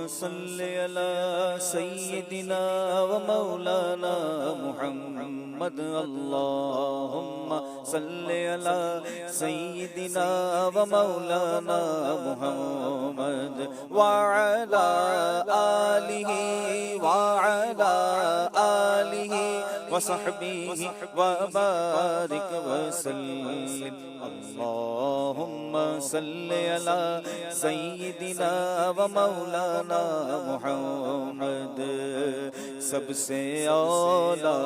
صل على سيدنا ومولانا محمد اللهم صل على سيدنا ومولانا محمد وعلى آله وصحبه وبارك وسلم اللهم صل على سيدنا ومولانا محمد سب سے اولا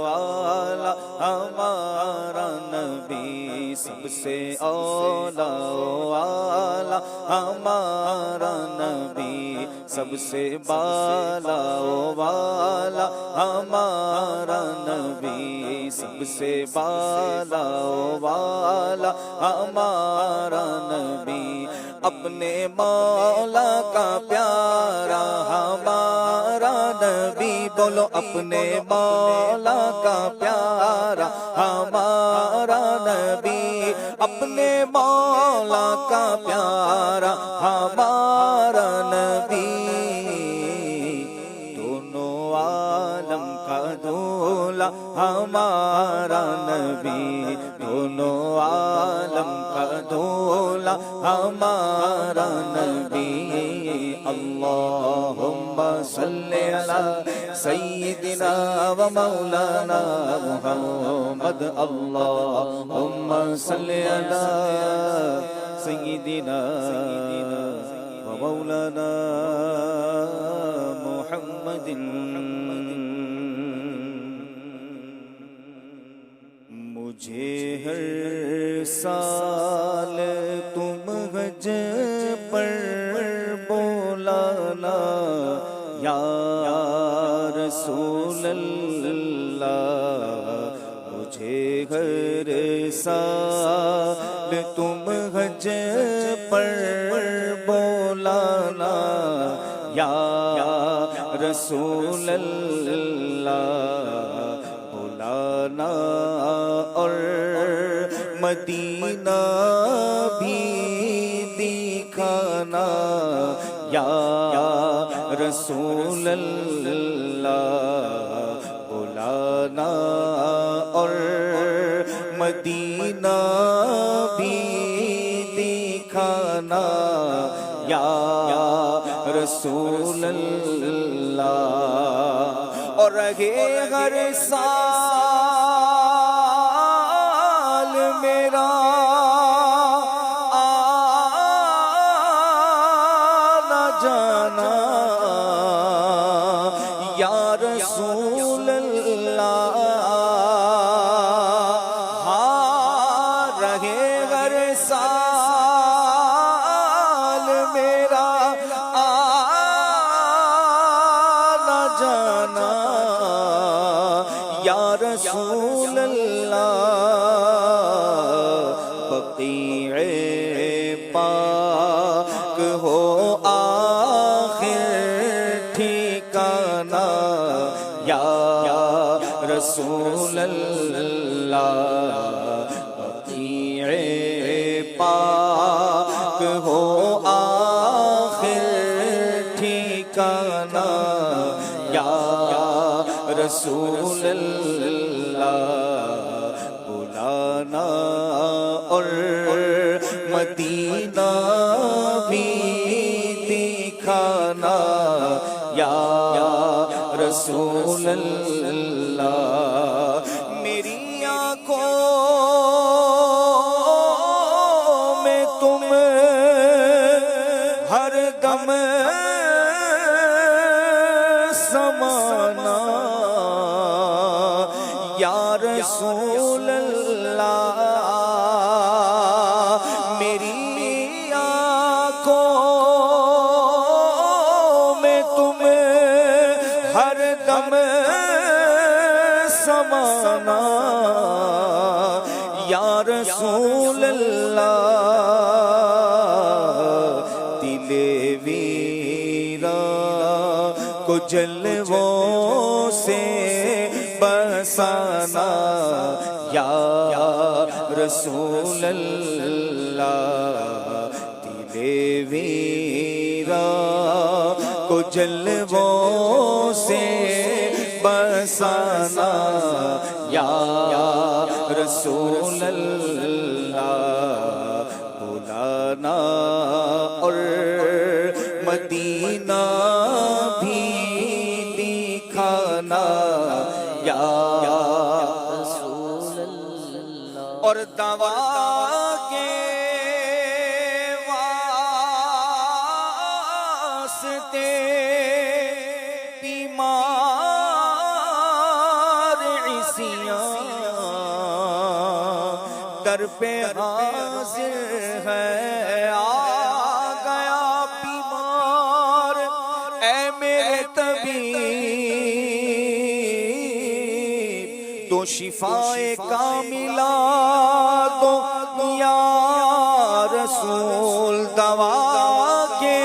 والا ہمارا نبی سب سے اولا والا ہمارا نبی سب سے بالا والا ہمارا نبی سب سے بالا والا ہمارا نبی اپنے مولا کا پیارا ہمارا نبی بولو اپنے مولا کا پیارا ہمارا نبی اپنے مولا کا پیارا ہمارا نبی دونوں عالم کا دولا ہمارا نبی دونوں عالم کا دولا ہمارا نبی اللہم صل علی سیدنا و مولانا محمد اللہم صل علی سیدنا و مولانا محمد مجھے ہر سال تم حج پر بولانا یا رسول اللہ مجھے ہر سال تم حج پر بولانا یا رسول اللہ بولانا اور مدینہ بھی دکھانا یا رسول اللہ بولانا اور مدینہ بھی دکھانا یا رسول اللہ اور رہے ہر سال میرا آنا جانا یا رسول اللہ ہاں رہے ہر سال میرا آنا جانا یا رسول اللہ بقیع پاک ہو آخر ٹھکانہ یا رسول اللہ بقیع پاک ہو آخر ٹھکانہ یا رسول اللہ بلانا اور مدینہ بھی دکھانا یا رسول اللہ میری آنکھوں میں تم ہر دم سمانا یا رسول اللہ میری آنکھوں میں تم ہر دم سمانا یا رسول اللہ دل ویران کو جلووں سے بسانا یا رسول اللہ دل ویران کو جلووں سے بسانا یا رسول اللہ بلانا اور مدینہ بھی دکھانا یا رسول اللہ اور دوا کے واسطے بیمار عیسیاں در پہ حاضر ہے آ گیا بیمار اے میرے طبیب تو شفائے کاملہ دو یا رسول دوا کے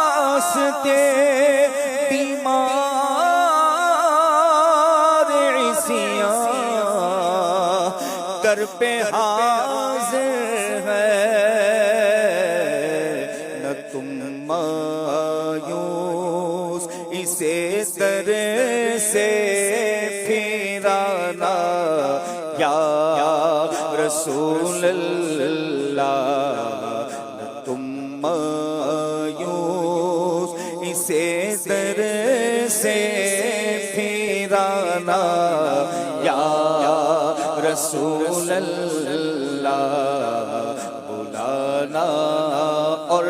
واسطے بیمار عیسیاں در پہ حاضر ہے نہ تم مایوس اسے در سے پھرانا یا رسول اللہ نہ تم مایوس اسے در سے پھرانا یا رسول اللہ بلانا اور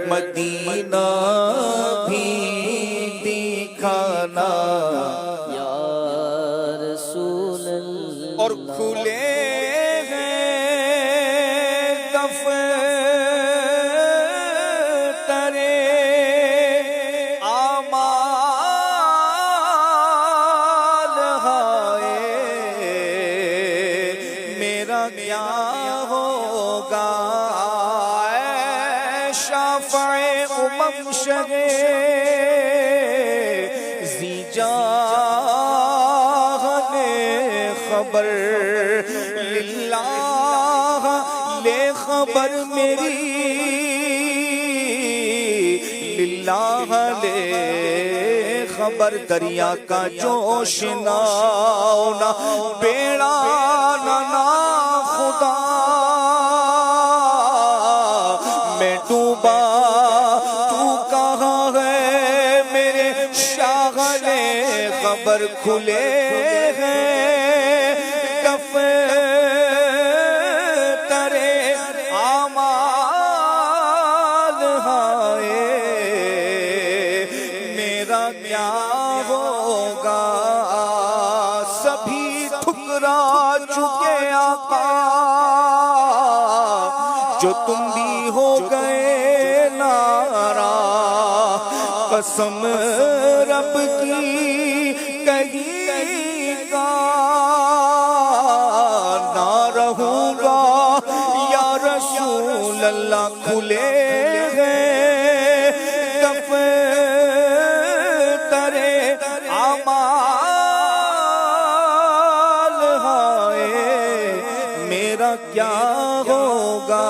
مدینہ بھی دکھانا یا رسول اللہ اور کھلے ہیں دفتر اعمال ہائے میرا کیا ہوگا اے شافع امم شہ زیجاہ نے خبر للہ لے خبر میری للہ لے خبر دریا کا جوش نہ ہونا بیڑا نہ خدا میں ڈوبا تو کہاں ہے میرے شاغلِ خبر کھلے ہیں دفتر اعمال ہائے میرا کیا ہوگا سبھی ٹھکرا چکے آقا جو تم بھی ہو گئے نارا قسم رب کی کہیں گا نہ رہوں گا یا رسول اللہ کھلے ہیں دفتر اعمال ہائے میرا کیا ہوگا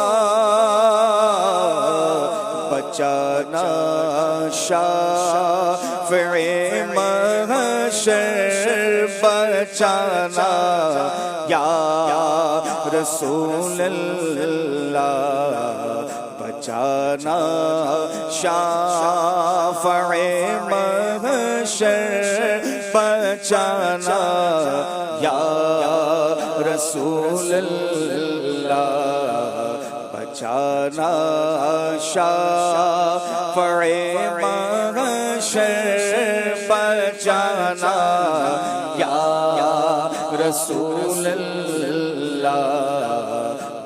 بچانا شافع محشر بچانا یا رسول اللہ بچانا شافع محشر بچانا یا رسول اللہ بچانا شافع محشر بچانا یا رسول اللہ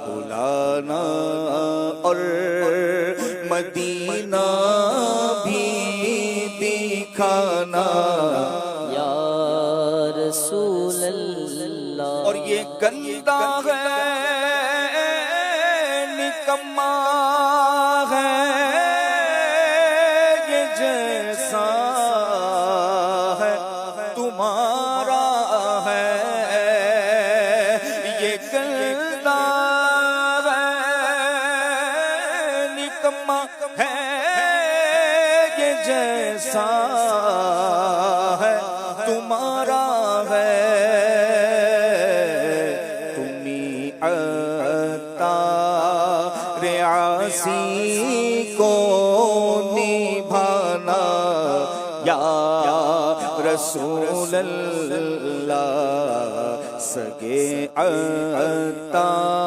بلانا اور مدینہ بھی دکھانا یا رسول اللہ اور یہ گندہ ہے نکما ہے یہ جیسا ہے تمہارا ہے یہ گندہ ہے نکما ہے یہ جیسا ہے تمہارا ہے تمہیں عطار عاصی کو نبھانا یا رسول اللہ سگے عطار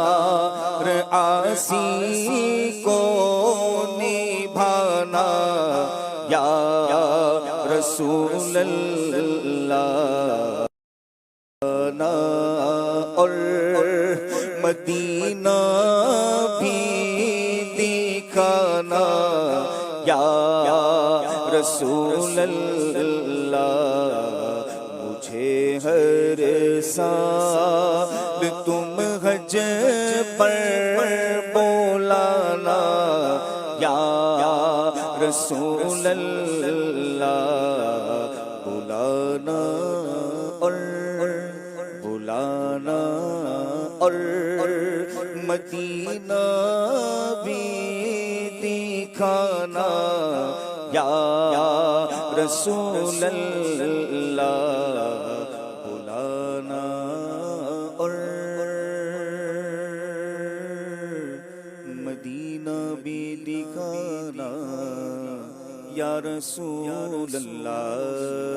عاصی کو نبھانا یا رسول اللہ اور مدینہ بھی دکھانا یا رسول اللہ مجھے ہر سال تم حج پر بولانا یا رسول اللہ بلانا اور مدینہ بھی دکھانا یا رسول اللہ بلانا اور مدینہ بھی دکھانا یا رسول اللہ